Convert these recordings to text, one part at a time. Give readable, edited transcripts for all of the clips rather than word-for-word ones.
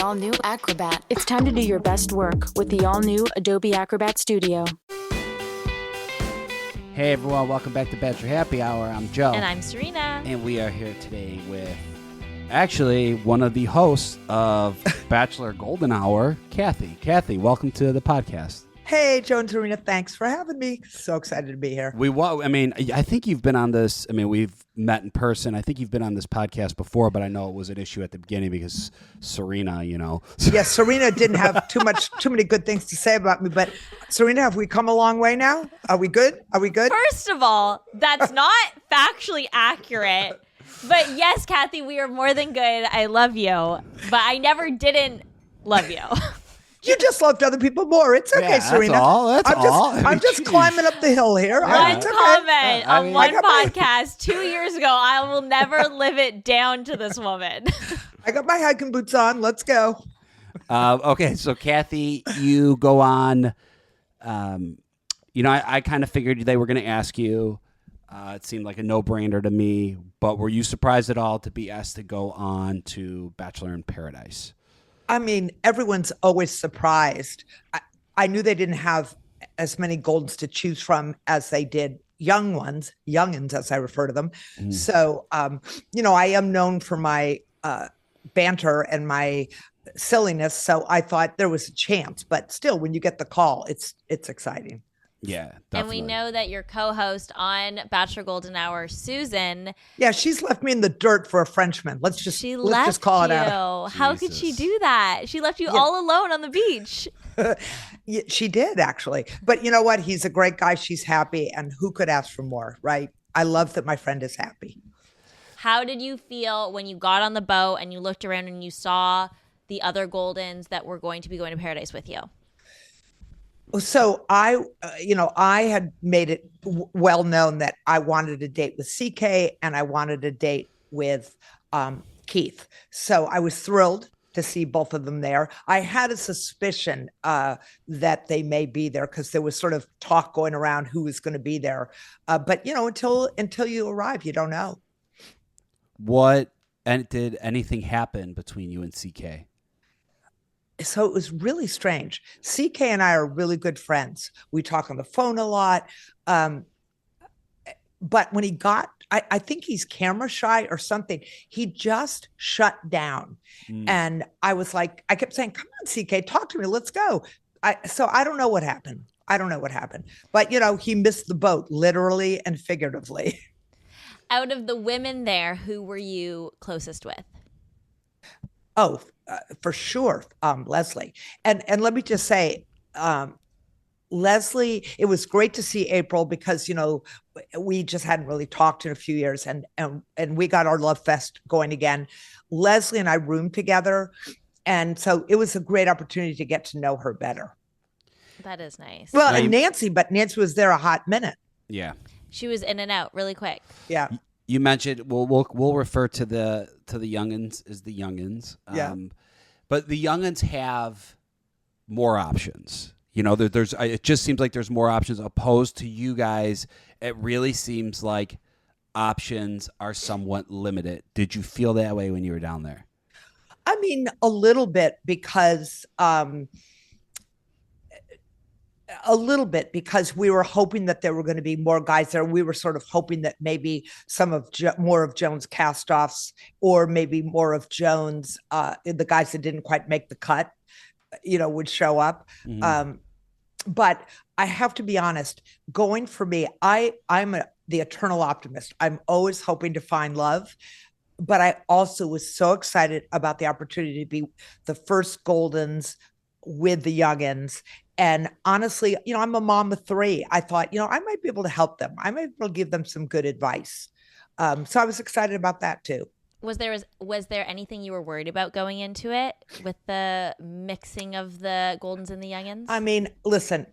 all-new Acrobat. It's time to do your best work with the all-new Adobe Acrobat Studio. Hey everyone, welcome back to Bachelor Happy Hour. I'm Joe. And I'm Serena. And we are here today with actually one of the hosts of Bachelor Golden Hour, Kathy. Kathy, welcome to the podcast. Hey, Joe and Serena, thanks for having me. So excited to be here. I think you've been on this. We've met in person. I think you've been on this podcast before, but I know it was an issue at the beginning because Serena, Yes, Serena didn't have too many good things to say about me. But Serena, have we come a long way now? Are we good? First of all, that's not factually accurate. But yes, Kathy, we are more than good. I love you. But I never didn't love you. You just loved other people more. It's okay, yeah, Serena. That's all. I'm just climbing up the hill here. One comment on one my- podcast 2 years ago. I will never live it down to this woman. I got my hiking boots on. Let's go. Okay, so Kathy, you go on. I kind of figured they were going to ask you. It seemed like a no-brainer to me. But were you surprised at all to be asked to go on to Bachelor in Paradise? Everyone's always surprised. I knew they didn't have as many Goldens to choose from as they did youngins, as I refer to them. So, I am known for my banter and my silliness. So I thought there was a chance. But still, when you get the call, it's exciting. Yeah, definitely. And we know that your co-host on Bachelor Golden Hour, Susan. Yeah, she's left me in the dirt for a Frenchman. Let's just call it out. How could she do that? She left you all alone on the beach. Yeah, she did, actually. But you know what? He's a great guy. She's happy. And who could ask for more, right? I love that my friend is happy. How did you feel when you got on the boat and you looked around and you saw the other Goldens that were going to be going to Paradise with you? So I had made it well known that I wanted a date with CK and I wanted a date with Keith. So I was thrilled to see both of them there. I had a suspicion that they may be there because there was sort of talk going around who was going to be there. But until you arrive, you don't know. Did anything happen between you and CK? So it was really strange. CK and I are really good friends. We talk on the phone a lot. But when he got, I think he's camera shy or something, he just shut down. And I was like, I kept saying, come on, CK, talk to me. Let's go. So I don't know what happened. But, he missed the boat, literally and figuratively. Out of the women there, who were you closest with? Oh, for sure, Leslie. And let me just say, Leslie, it was great to see April because, we just hadn't really talked in a few years and we got our love fest going again. Leslie and I roomed together. And so it was a great opportunity to get to know her better. That is nice. Well, and Nancy was there a hot minute. Yeah. She was in and out really quick. Yeah. You mentioned we'll refer to the youngins as the youngins. Yeah. But the youngins have more options. There's it just seems like there's more options opposed to you guys. It really seems like options are somewhat limited. Did you feel that way when you were down there? A little bit because we were hoping that there were going to be more guys there. We were sort of hoping that maybe more of Jones cast-offs or maybe more of Jones, the guys that didn't quite make the cut, would show up. Mm-hmm. But I have to be honest, going for me, I'm the eternal optimist. I'm always hoping to find love. But I also was so excited about the opportunity to be the first Goldens with the youngins. And honestly, I'm a mom of three. I thought, I might be able to help them. I might be able to give them some good advice. So I was excited about that too. Was there anything you were worried about going into it with the mixing of the Goldens and the youngins? Listen,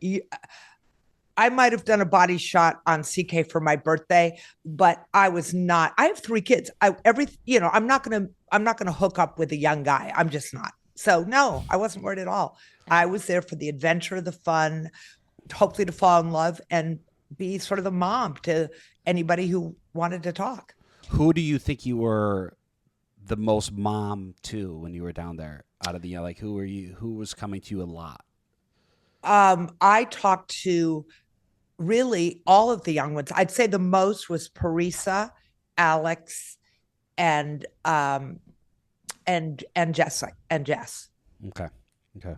I might have done a body shot on CK for my birthday, but I was not. I have 3 kids. I'm not gonna hook up with a young guy. I'm just not. So no, I wasn't worried at all. I was there for the adventure, the fun, hopefully to fall in love and be sort of the mom to anybody who wanted to talk. Who do you think you were the most mom to when you were down there? Out of the like, who was coming to you a lot? I talked to really all of the young ones. I'd say the most was Parisa, Alex, and Jess and Jess. Okay. All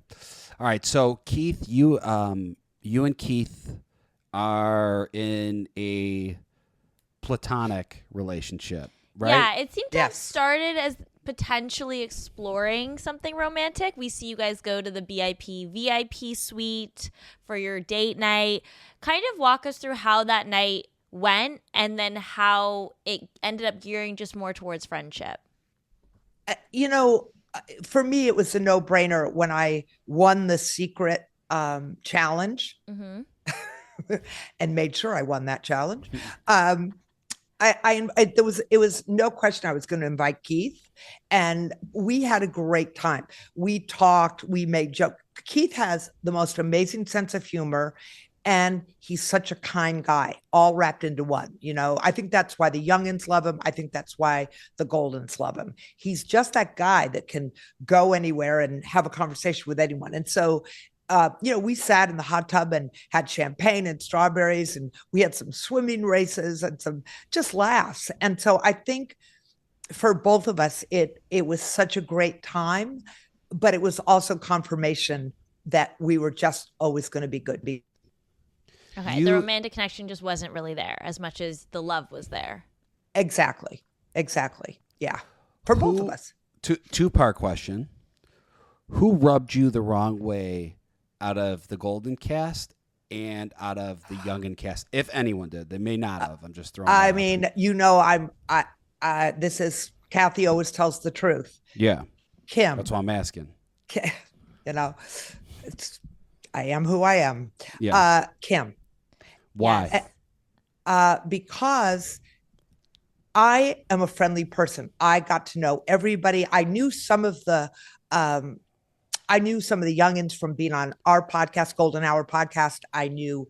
right. So Keith, you and Keith are in a platonic relationship, right? Yeah, it seemed to have Yes. started as potentially exploring something romantic. We see you guys go to the VIP suite for your date night. Kind of walk us through how that night went and then how it ended up gearing just more towards friendship. For me, it was a no-brainer when I won the secret challenge Mm-hmm. and made sure I won that challenge. It was no question I was going to invite Keith, and we had a great time. We talked, we made jokes. Keith has the most amazing sense of humor, and he's such a kind guy, all wrapped into one. I think that's why the youngins love him. I think that's why the Goldens love him. He's just that guy that can go anywhere and have a conversation with anyone. And so we sat in the hot tub and had champagne and strawberries, and we had some swimming races and some just laughs. And so I think for both of us, it was such a great time, but it was also confirmation that we were just always going to be good. Okay, the romantic connection just wasn't really there as much as the love was there. Exactly. Yeah. For both of us. Two-part question. Who rubbed you the wrong way out of the Golden cast and out of the Youngin cast, if anyone did? They may not have. I'm just throwing. I mean, this is Kathy always tells the truth. Yeah, Kim. that's why I'm asking. I am who I am. Yeah. Kim. Why? Because I am a friendly person. I got to know everybody. I knew some of the youngins from being on our podcast, Golden Hour podcast. I knew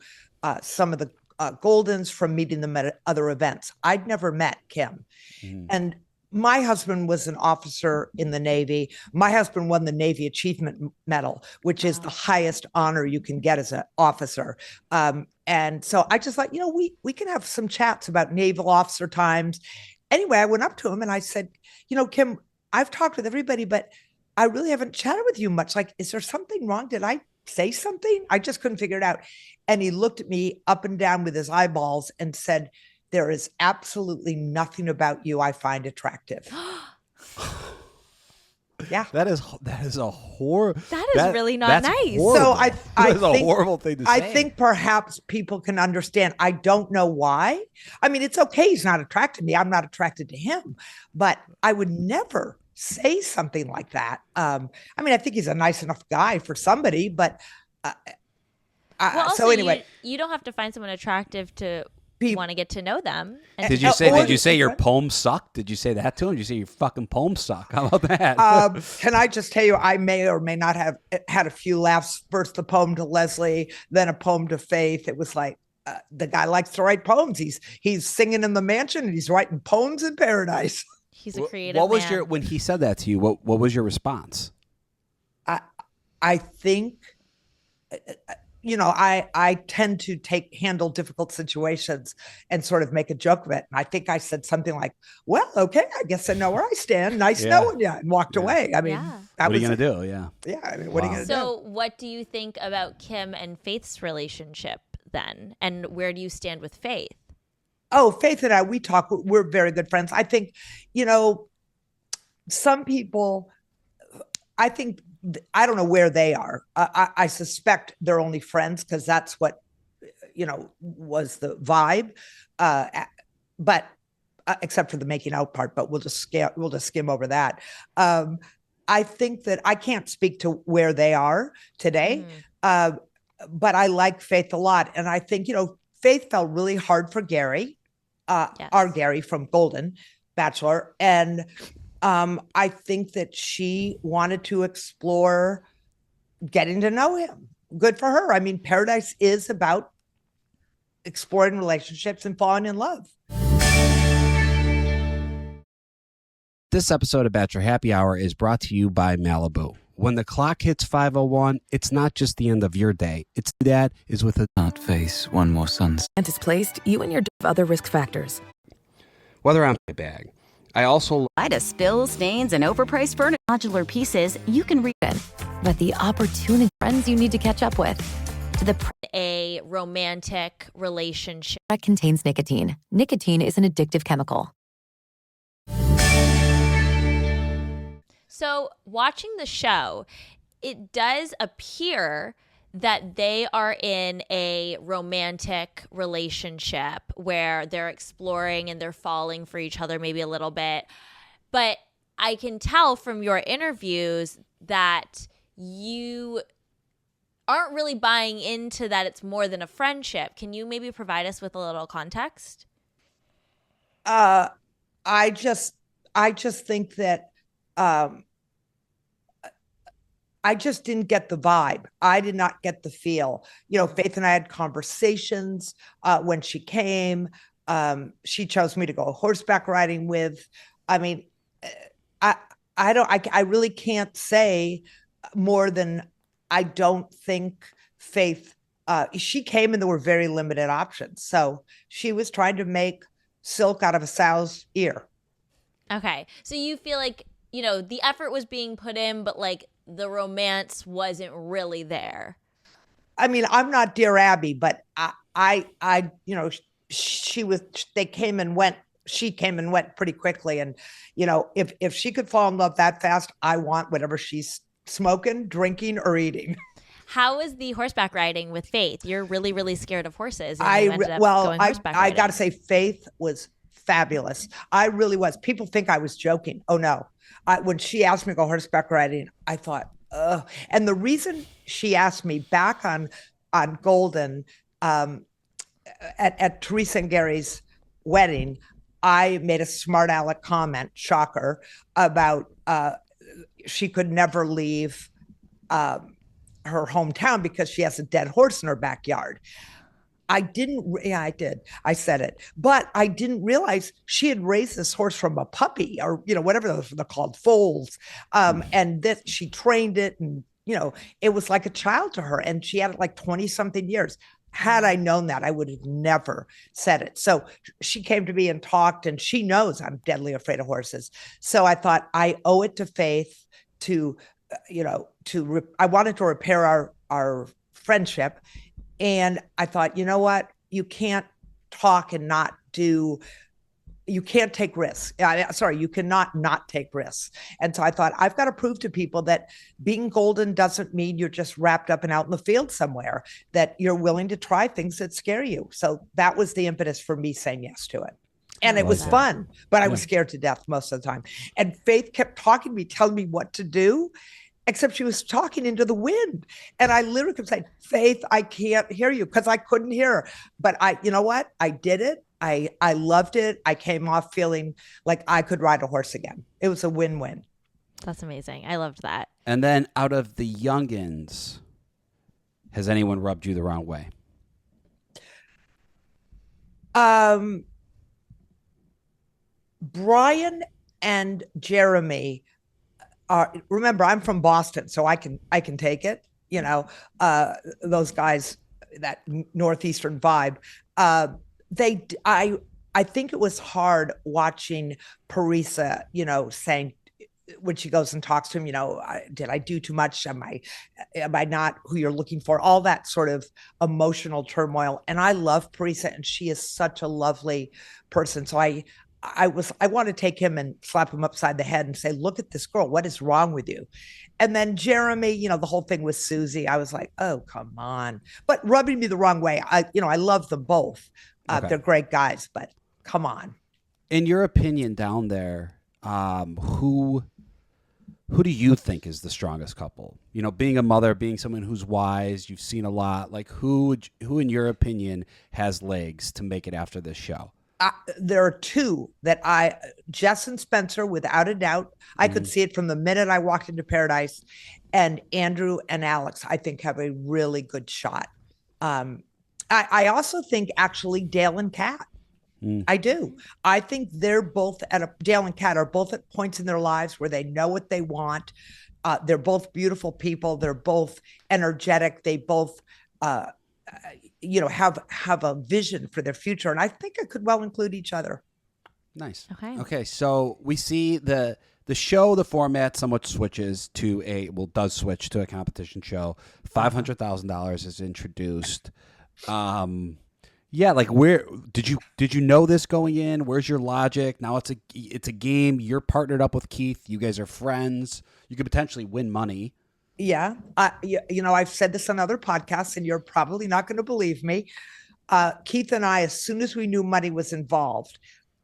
some of the Goldens from meeting them at other events. I'd never met Kim. And my husband was an officer in the Navy. My husband won the Navy Achievement Medal, which is the highest honor you can get as an officer. And so I just thought, we can have some chats about naval officer times. Anyway, I went up to him and I said, Kim, I've talked with everybody, but I really haven't chatted with you much. Like, is there something wrong? Did I say something? I just couldn't figure it out. And he looked at me up and down with his eyeballs and said, there is absolutely nothing about you I find attractive. Yeah. That is a horror. That is really not nice. So I That is a think, horrible thing to say. I think perhaps people can understand. I don't know why. I mean, it's okay. He's not attracted to me. I'm not attracted to him, but I would never say something like that. I mean, I think he's a nice enough guy for somebody, but Also, so anyway, you don't have to find someone attractive to want to get to know them. And Did you say your poems suck? Did you say that to him? Did you say your fucking poems suck? How about that? Can I just tell you, I may or may not have had a few laughs. First the poem to Leslie, then a poem to Faith. It was like, the guy likes to write poems. He's singing in the mansion and he's writing poems in paradise. He's a creative What was man. when he said that to you? What was your response? I think, I tend to handle difficult situations and sort of make a joke of it. And I think I said something like, well, okay, I guess I know where I stand. Nice knowing you, and walked away. I mean, Yeah. that What are was you going to do? Yeah. Yeah. I mean, what are you Wow. going to do? So, what do you think about Kim and Faith's relationship then? And where do you stand with Faith? Oh, Faith and I, we talk. We're very good friends. I think, some people, I think, I don't know where they are. I suspect they're only friends because that's what, was the vibe. But except for the making out part, but we'll just skim over that. I think that I can't speak to where they are today, but I like Faith a lot. And I think, Faith fell really hard for Gary, our Gary from Golden Bachelor. And I think that she wanted to explore getting to know him. Good for her. I mean, Paradise is about exploring relationships and falling in love. This episode of Bachelor Happy Hour is brought to you by Malibu. When the clock hits 5:01, it's not just the end of your day. It's that is with a Not face one more sunset. And displaced, you and your other risk factors. whether I'm my bag. I also To spills, stains, and overpriced furniture. Modular pieces you can read. But the opportunity, friends you need to catch up with. To the A romantic relationship. That contains nicotine. Nicotine is an addictive chemical. So, watching the show, it does appear that they are in a romantic relationship where they're exploring and they're falling for each other maybe a little bit. But I can tell from your interviews that you aren't really buying into that it's more than a friendship. Can you maybe provide us with a little context? I just think that I just didn't get the vibe. I did not get the feel. You know, Faith and I had conversations when she came. She chose me to go horseback riding with. I mean, I really can't say more than I don't think Faith. She came and there were very limited options. So she was trying to make silk out of a sow's ear. Okay. So you feel like, you know, the effort was being put in, but like the romance wasn't really there. I mean, I'm not Dear Abby, but I, you know, they came and went. She came and went pretty quickly. And, you know, if she could fall in love that fast, I want whatever she's smoking, drinking, or eating. How was the horseback riding with Faith? You're really, really scared of horses. And I you ended up going horseback I riding. got to say, Faith was fabulous. I really was. People think I was joking. Oh no. When she asked me to go horseback riding, I thought, ugh. And the reason she asked me back on Golden, at Teresa and Gary's wedding, I made a smart aleck comment, shocker, about she could never leave her hometown because she has a dead horse in her backyard. I did. I said it, but I didn't realize she had raised this horse from a puppy, or, you know, whatever they're called, foals. And that she trained it, and, you know, it was like a child to her, and she had it like 20 something years. Had I known that, I would have never said it. So she came to me and talked, and she knows I'm deadly afraid of horses. So I thought I owe it to Faith to, you know, I wanted to repair our friendship. And I thought, you know what? You can't talk and not do. You can't take risks. You cannot not take risks. And so I thought, I've got to prove to people that being golden doesn't mean you're just wrapped up and out in the field somewhere, that you're willing to try things that scare you. So that was the impetus for me saying yes to it. And it was fun, but I was scared to death most of the time. And Faith kept talking to me, telling me what to do, except she was talking into the wind. And I literally kept saying, Faith, I can't hear you, because I couldn't hear her. But you know what? I did it. I loved it. I came off feeling like I could ride a horse again. It was a win-win. That's amazing. I loved that. And then out of the youngins, has anyone rubbed you the wrong way? Brian and Jeremy remember, I'm from Boston, so I can take it. You know, those guys, that Northeastern vibe. I think it was hard watching Parisa, you know, saying, when she goes and talks to him, you know, did I do too much? Am I not who you're looking for? All that sort of emotional turmoil. And I love Parisa, and she is such a lovely person. So I want to take him and slap him upside the head and say, look at this girl. What is wrong with you? And then Jeremy, you know, the whole thing with Susie, I was like, oh, come on. But rubbing me the wrong way. I love them both. Okay. They're great guys, but come on. In your opinion down there, who do you think is the strongest couple? You know, being a mother, being someone who's wise, you've seen a lot, like who in your opinion has legs to make it after this show? There are two that Jess and Spencer, without a doubt. I could see it from the minute I walked into Paradise. And Andrew and Alex, I think, have a really good shot. I also think, actually, Dale and Kat. I do. I think they're both Dale and Kat are both at points in their lives where they know what they want. They're both beautiful people. They're both energetic. They both, have a vision for their future. And I think it could well include each other. Nice. Okay. Okay. So we see the show, the format somewhat switches to does switch to a competition show. $500,000 is introduced. Yeah, like where did you know this going in? Where's your logic? Now it's a game. You're partnered up with Keith. You guys are friends. You could potentially win money. Yeah. I've said this on other podcasts, and you're probably not going to believe me. Keith and I, as soon as we knew money was involved,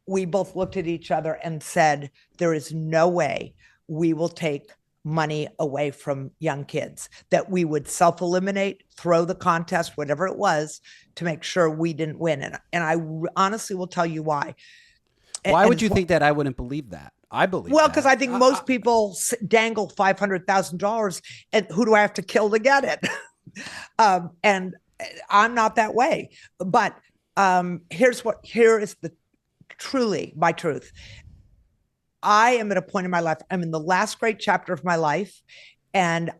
we both looked at each other and said, there is no way we will take money away from young kids, that we would self-eliminate, throw the contest, whatever it was, to make sure we didn't win. And I honestly will tell you why. Why would you think that I wouldn't believe that? I believe Well, that. because I think most people dangle $500,000, and who do I have to kill to get it? And I'm not that way. But here is truly my truth. I am at a point in my life, I'm in the last great chapter of my life, and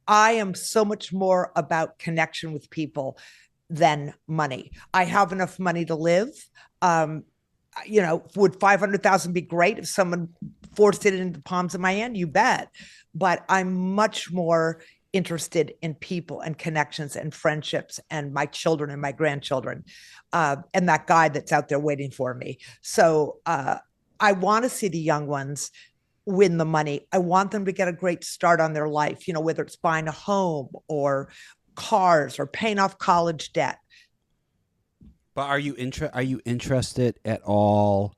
I am so much more about connection with people than money. I have enough money to live. Would 500,000 be great if someone forced it into the palms of my hand? You bet. But I'm much more interested in people and connections and friendships and my children and my grandchildren, and that guy that's out there waiting for me. So I want to see the young ones win the money. I want them to get a great start on their life, whether it's buying a home or cars or paying off college debt. But are you interested at all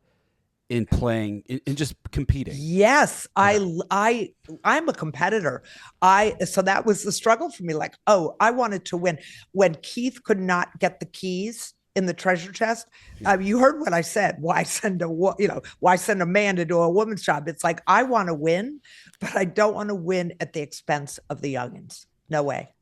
in playing, in just competing? Yes, I'm a competitor. So that was the struggle for me. Like, I wanted to win. When Keith could not get the keys in the treasure chest, you heard what I said. Why send a man to do a woman's job? It's like, I want to win, but I don't want to win at the expense of the youngins. No way.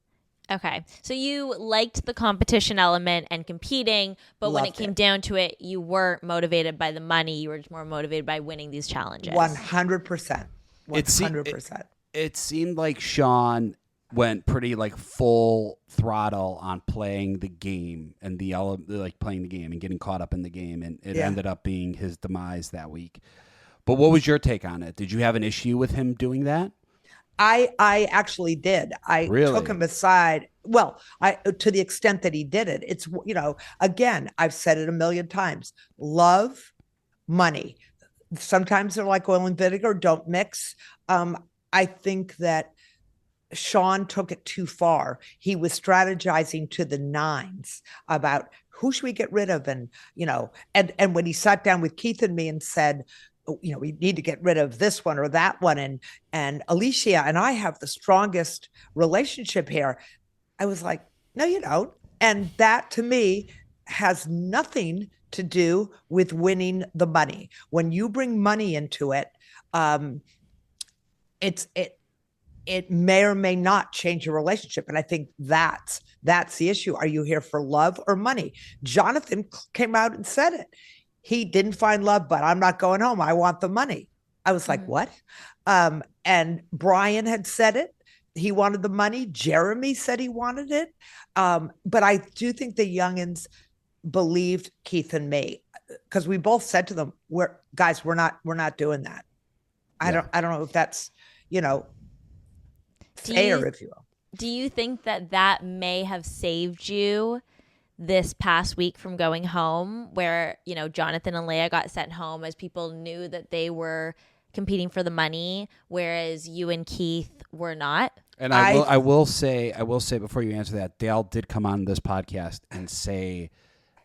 Okay. So you liked the competition element and competing, but when it Loved came it. down to it, you weren't motivated by the money. You were just more motivated by winning these challenges. 100%. It se- 100%. It seemed like Sean went pretty like full throttle on playing the game and playing the game and getting caught up in the game, and it ended up being his demise that week. But what was your take on it? Did you have an issue with him doing that? I actually did. I Really? took him aside. Well, to the extent that he did it, it's, again, I've said it a million times, love, money. Sometimes they're like oil and vinegar, don't mix. I think that Sean took it too far. He was strategizing to the nines about who should we get rid of? And, and when he sat down with Keith and me and said, we need to get rid of this one or that one. And Alicia and I have the strongest relationship here. I was like, no, you don't. And that to me has nothing to do with winning the money. When you bring money into it, it may or may not change your relationship. And I think that's the issue. Are you here for love or money? Jonathan came out and said it. He didn't find love, but I'm not going home. I want the money. I was like, what? And Brian had said it. He wanted the money. Jeremy said he wanted it. But I do think the youngins believed Keith and me, because we both said to them, we're not doing that. I don't know if that's, fair, if you will. Do you think that may have saved you this past week from going home, where, Jonathan and Leah got sent home as people knew that they were competing for the money, whereas you and Keith were not? And I will say before you answer that, Dale did come on this podcast and say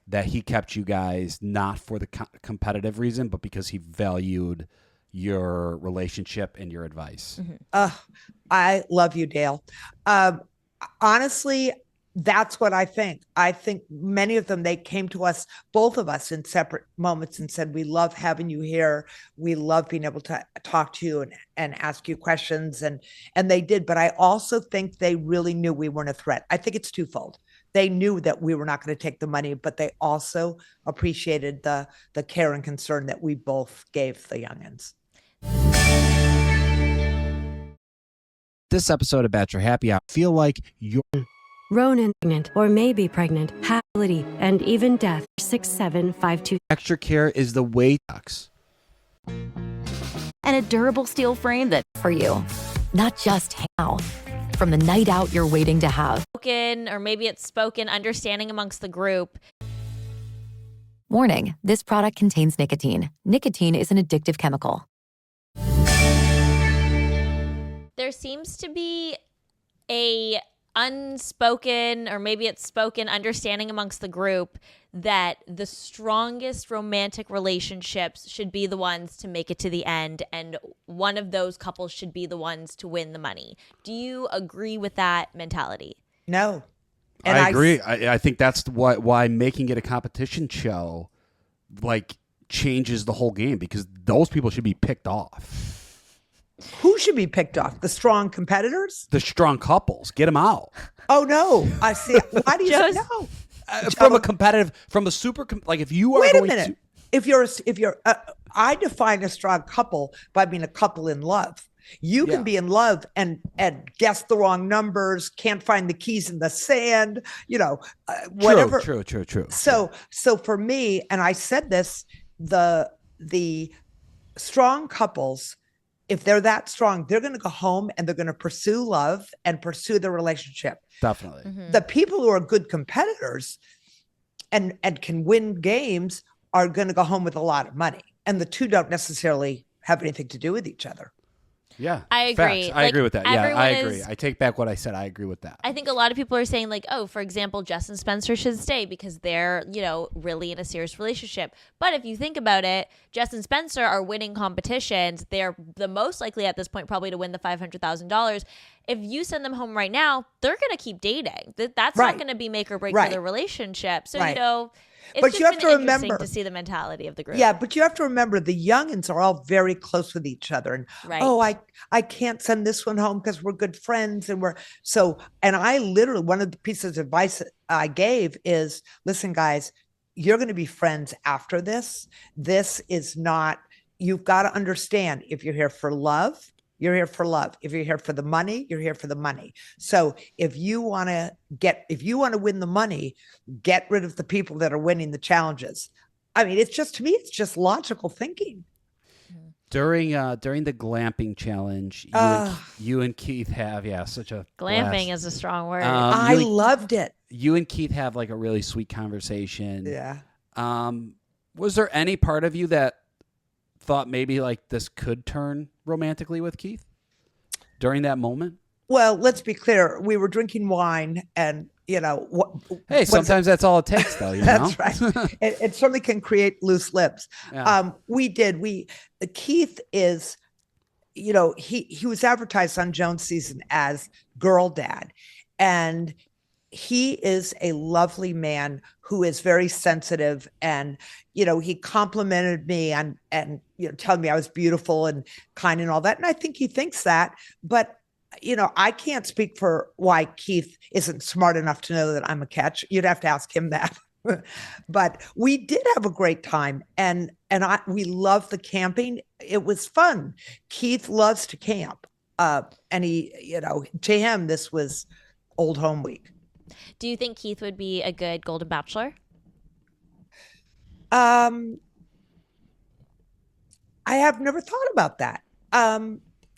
that he kept you guys not for the competitive reason, but because he valued your relationship and your advice. Mm-hmm. I love you, Dale. Honestly, that's what I think. I think many of them, they came to us, both of us, in separate moments and said, we love having you here. We love being able to talk to you and ask you questions. And they did. But I also think they really knew we weren't a threat. I think it's twofold. they knew that we were not going to take the money, but they also appreciated the care and concern that we both gave the youngins. This episode of Bachelor Happy Hour, feel like you're Ronan pregnant or may be pregnant, hability, and even death. 6752. extra care is the way. And a durable steel frame that For you, not just hang out. From the night out you're waiting to have. Spoken, or maybe it's spoken understanding amongst the group. Warning, this product contains nicotine. Nicotine is an addictive chemical. There seems to be a unspoken, or maybe it's spoken understanding amongst the group that the strongest romantic relationships should be the ones to make it to the end, and one of those couples should be the ones to win the money. Do you agree with that mentality? No. And I agree. I think that's why making it a competition show like changes the whole game, because those people should be picked off. Who should be picked off? The strong competitors? The strong couples, get them out. Oh, no. I see. Why do you say Joe's- no? From a competitive, from a super, like if you are Wait a going minute. to, If you're, I define a strong couple by being a couple in love. You can Yeah. be in love and guess the wrong numbers, can't find the keys in the sand, whatever. True. So for me, and I said this, the strong couples, if they're that strong, they're going to go home and they're going to pursue love and pursue the relationship. Definitely. The people who are good competitors and can win games are going to go home with a lot of money. And the two don't necessarily have anything to do with each other. Yeah. I agree. Facts. I Like, agree with that. Yeah, everyone I agree. is- I take back what I said. I agree with that. I think a lot of people are saying, like, oh, for example, Jess and Spencer should stay because they're, really in a serious relationship. But if you think about it, Jess and Spencer are winning competitions. They're the most likely at this point probably to win the $500,000. If you send them home right now, they're going to keep dating. That's Right. not going to be make or break Right. for their relationship. So, Right. it's But just you have been to interesting remember- to see the mentality of the group. Yeah, but you have to remember the youngins are all very close with each other. And Right. I can't send this one home because we're good friends and and I literally, one of the pieces of advice that I gave is, listen, guys, you're going to be friends after this. This is not, you've got to understand, if you're here for love, you're here for love. If you're here for the money, you're here for the money. So if you want to win the money, get rid of the people that are winning the challenges. I mean, to me, it's just logical thinking. During the glamping challenge, you and Keith have such a Glamping blast. is a strong word. I loved it. You and Keith have like a really sweet conversation. Yeah. Was there any part of you that thought maybe like this could turn romantically with Keith during that moment? Well, let's be clear. We were drinking wine and, Hey, sometimes that's all it takes, though. That's right. It certainly can create loose lips. Yeah. Keith is, he was advertised on Jones season as girl dad. And he is a lovely man who is very sensitive. And, he complimented me and telling me I was beautiful and kind and all that. And I think he thinks that, but I can't speak for why Keith isn't smart enough to know that I'm a catch. You'd have to ask him that. But we did have a great time, and we loved the camping. It was fun. Keith loves to camp, and he, to him, this was old home week. Do you think Keith would be a good Golden Bachelor? I have never thought about that.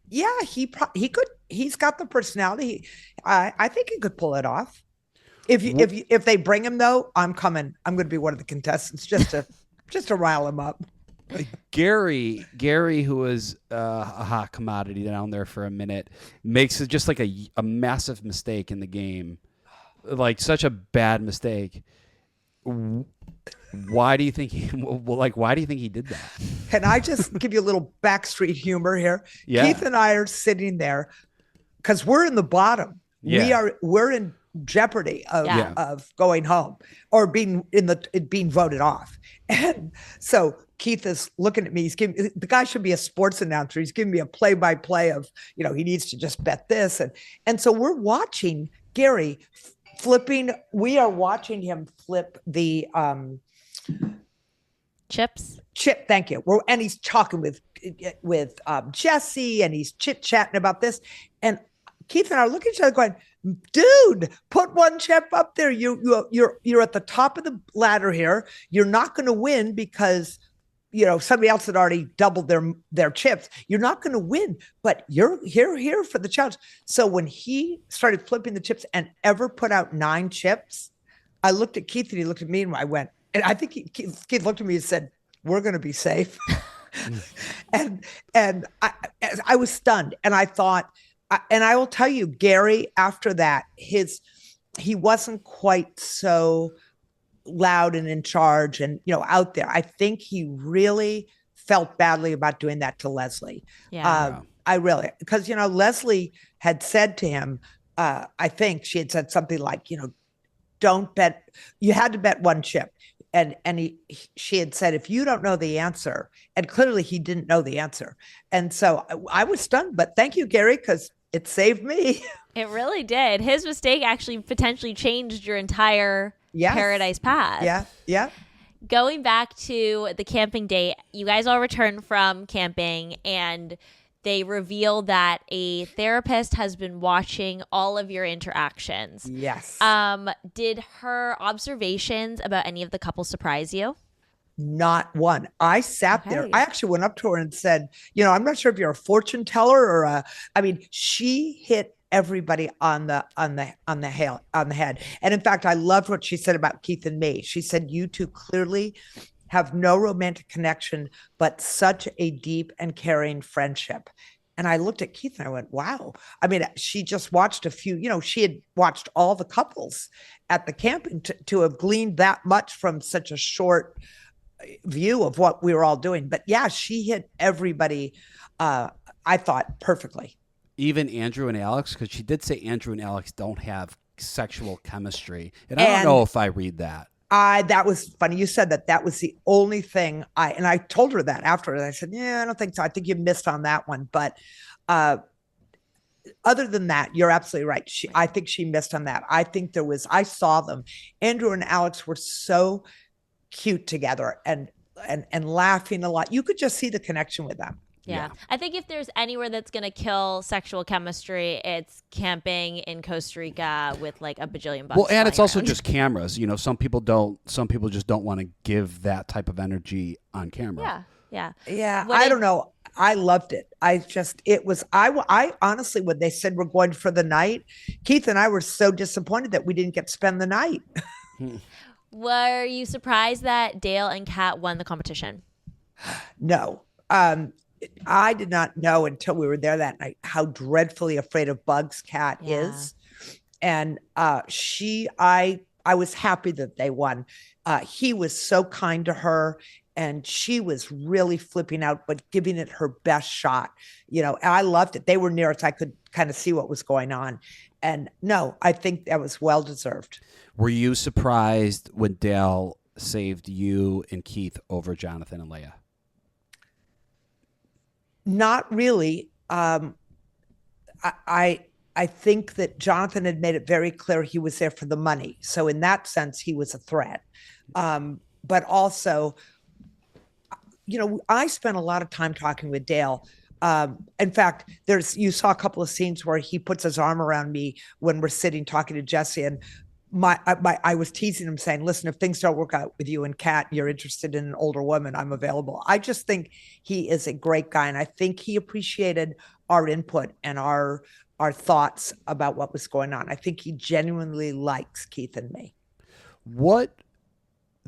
Yeah, he could. He's got the personality. I think he could pull it off. If they bring him though, I'm coming. I'm going to be one of the contestants just to rile him up. Gary, who was a hot commodity down there for a minute, makes it just like a massive mistake in the game, like such a bad mistake. Why do you think why do you think he did that? Can I just give you a little backstreet humor here? Yeah. Keith and I are sitting there because we're in the bottom. Yeah. We're in jeopardy of going home or being voted off. And so Keith is looking at me. The guy should be a sports announcer. He's giving me a play-by-play of, he needs to just bet this. And so we're watching Gary We are watching him flip the Chips. chip. Thank you. And he's talking with Jesse, and he's chit chatting about this. And Keith and I are looking at each other, going, "Dude, put one chip up there. You're at the top of the ladder here. You're not going to win because somebody else had already doubled their chips. You're not going to win, but you're here for the challenge." So when he started flipping the chips and ever put out 9 chips, I looked at Keith and he looked at me and I went, and I think Keith looked at me and said, "We're going to be safe." and I was stunned, and I thought, and I will tell you, Gary, after that, he wasn't quite so loud and in charge and out there. I think he really felt badly about doing that to Leslie. I really, because Leslie had said to him, I think she had said something like, don't bet. You had to bet 1 chip. And she had said, if you don't know the answer, and clearly he didn't know the answer. And so I was stunned, but thank you, Gary, because it saved me. It really did. His mistake actually potentially changed your entire Paradise path. Yeah. Going back to the camping date, you guys all returned from camping and they reveal that a therapist has been watching all of your interactions. Yes. Did her observations about any of the couples surprise you? Not one. I sat there. I actually went up to her and said, I'm not sure if you're a fortune teller or she hit everybody on the head. And in fact, I loved what she said about Keith and me. She said, "You two clearly have no romantic connection, but such a deep and caring friendship." And I looked at Keith and I went, wow. I mean, she just watched a few, she had watched all the couples at the camping to have gleaned that much from such a short view of what we were all doing. But yeah, she hit everybody, I thought, perfectly. Even Andrew and Alex, because she did say Andrew and Alex don't have sexual chemistry. And I don't know if I read that. That was funny. You said that was the only thing I told her that afterwards. I said, yeah, I don't think so. I think you missed on that one. But other than that, you're absolutely right. I think she missed on that. I think I saw them. Andrew and Alex were so cute together and laughing a lot. You could just see the connection with them. Yeah. I think if there's anywhere that's going to kill sexual chemistry, it's camping in Costa Rica with like a bajillion bucks. Well, and it's also just cameras. Some people just don't want to give that type of energy on camera. Yeah. I don't know. I loved it. I honestly, when they said we're going for the night, Keith and I were so disappointed that we didn't get to spend the night. Were you surprised that Dale and Kat won the competition? No. I did not know until we were there that night how dreadfully afraid of bugs Kat is. And I was happy that they won. He was so kind to her and she was really flipping out, but giving it her best shot. I loved it. They were near us. I could kind of see what was going on. And no, I think that was well-deserved. Were you surprised when Dale saved you and Keith over Jonathan and Leah? Not really. I think that Jonathan had made it very clear he was there for the money. So in that sense, he was a threat. But also, I spent a lot of time talking with Dale. In fact, you saw a couple of scenes where he puts his arm around me when we're sitting talking to Jesse, and I was teasing him saying, listen, if things don't work out with you and Kat, you're interested in an older woman, I'm available. I just think he is a great guy. And I think he appreciated our input and our thoughts about what was going on. I think he genuinely likes Keith and me. What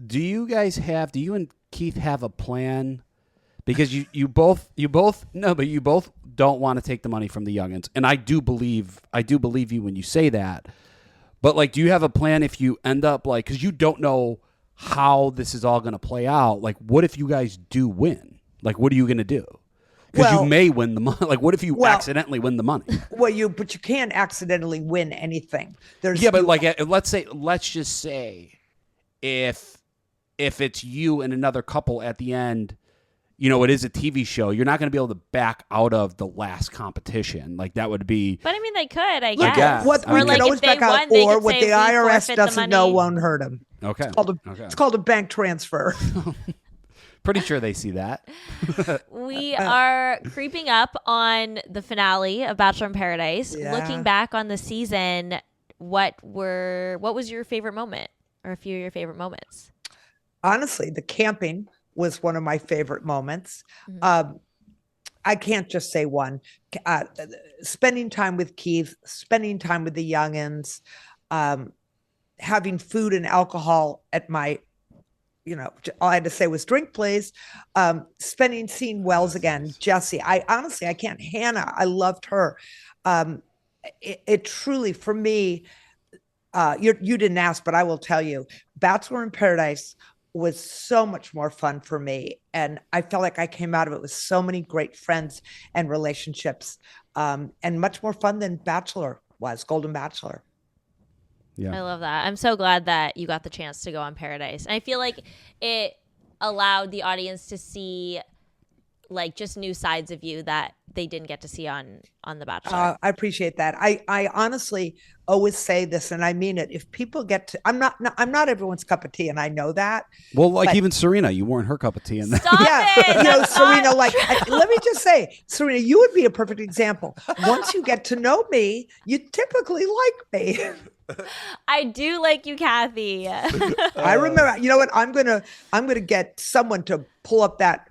do you guys have? Do you and Keith have a plan? Because you both don't want to take the money from the youngins. And I do believe you when you say that. But do you have a plan if you end up because you don't know how this is all going to play out? What if you guys do win? What are you going to do? Because you may win the money. What if you accidentally win the money? But you can't accidentally win anything. Let's just say if it's you and another couple at the end, it is a TV show. You're not going to be able to back out of the last competition. Like that would be. But I mean, they could, I Look, guess. what Or we like can always if they back out, won, they or could what say, the "We IRS forfeit the doesn't know money." won't hurt them. Okay. It's called a bank transfer. Pretty sure they see that. We are creeping up on the finale of Bachelor in Paradise. Yeah. Looking back on the season, what was your favorite moment, or a few of your favorite moments? Honestly, the camping was one of my favorite moments. I can't just say one. Spending time with Keith, spending time with the youngins, having food and alcohol at my, all I had to say was drink, please. Seeing Wells again, Jesse. I can't. Hannah, I loved her. It truly, for me, you didn't ask, but I will tell you, Bachelor in Paradise was so much more fun for me. And I felt like I came out of it with so many great friends and relationships, and much more fun than Bachelor was, Golden Bachelor. Yeah. I love that. I'm so glad that you got the chance to go on Paradise. And I feel like it allowed the audience to see like just new sides of you that they didn't get to see on The Bachelor. I appreciate that. I honestly always say this, and I mean it. If people get to, I'm not everyone's cup of tea, and I know that. Well, like but- even Serena, you weren't her cup of tea in that. Stop it! That's Serena, not let me just say, Serena, you would be a perfect example. Once you get to know me, you typically like me. I do like you, Kathy. I remember. You know what? I'm gonna get someone to pull up that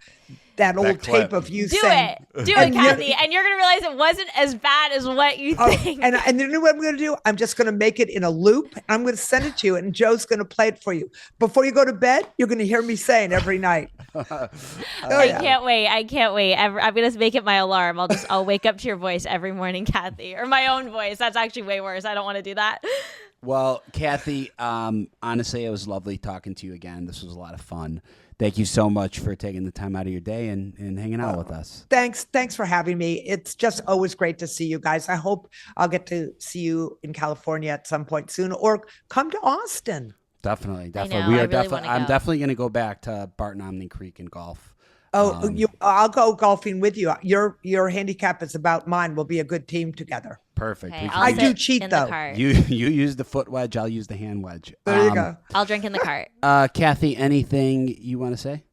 old clip. tape of you Do saying. it, And Kathy, and you're gonna realize it wasn't as bad as what you think. And you know what I'm going to do? I'm just going to make it in a loop. And I'm going to send it to you, and Joe's going to play it for you. Before you go to bed, you're going to hear me saying every night. I can't wait. I'm gonna make it my alarm. I'll wake up to your voice every morning, Kathy, or my own voice. That's actually way worse. I don't want to do that. Well, Kathy, honestly, it was lovely talking to you again. This was a lot of fun. Thank you so much for taking the time out of your day and hanging out with us. Thanks for having me. It's just always great to see you guys. I hope I'll get to see you in California at some point soon, or come to Austin. Definitely. know, We I are really wanna I'm go. definitely going to go back to Barton Omni Creek and golf. Oh, I'll go golfing with you. Your handicap is about mine. We'll be a good team together. Perfect. Okay, We I'll I can- do sit cheat, in though. The cart. you use the foot wedge. I'll use the hand wedge. There you go. I'll drink in the cart. Kathy, anything you want to say?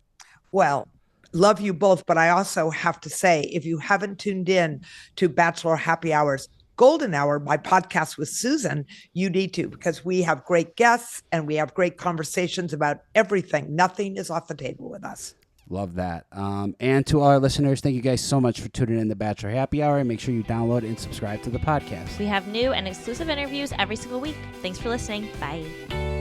Well, love you both, but I also have to say, if you haven't tuned in to Bachelor Happy Hours, Golden Hour, my podcast with Susan, you need to, because we have great guests and we have great conversations about everything. Nothing is off the table with us. Love that. And to all our listeners, thank you guys so much for tuning in to Bachelor Happy Hour. And make sure you download and subscribe to the podcast. We have new and exclusive interviews every single week. Thanks for listening. Bye.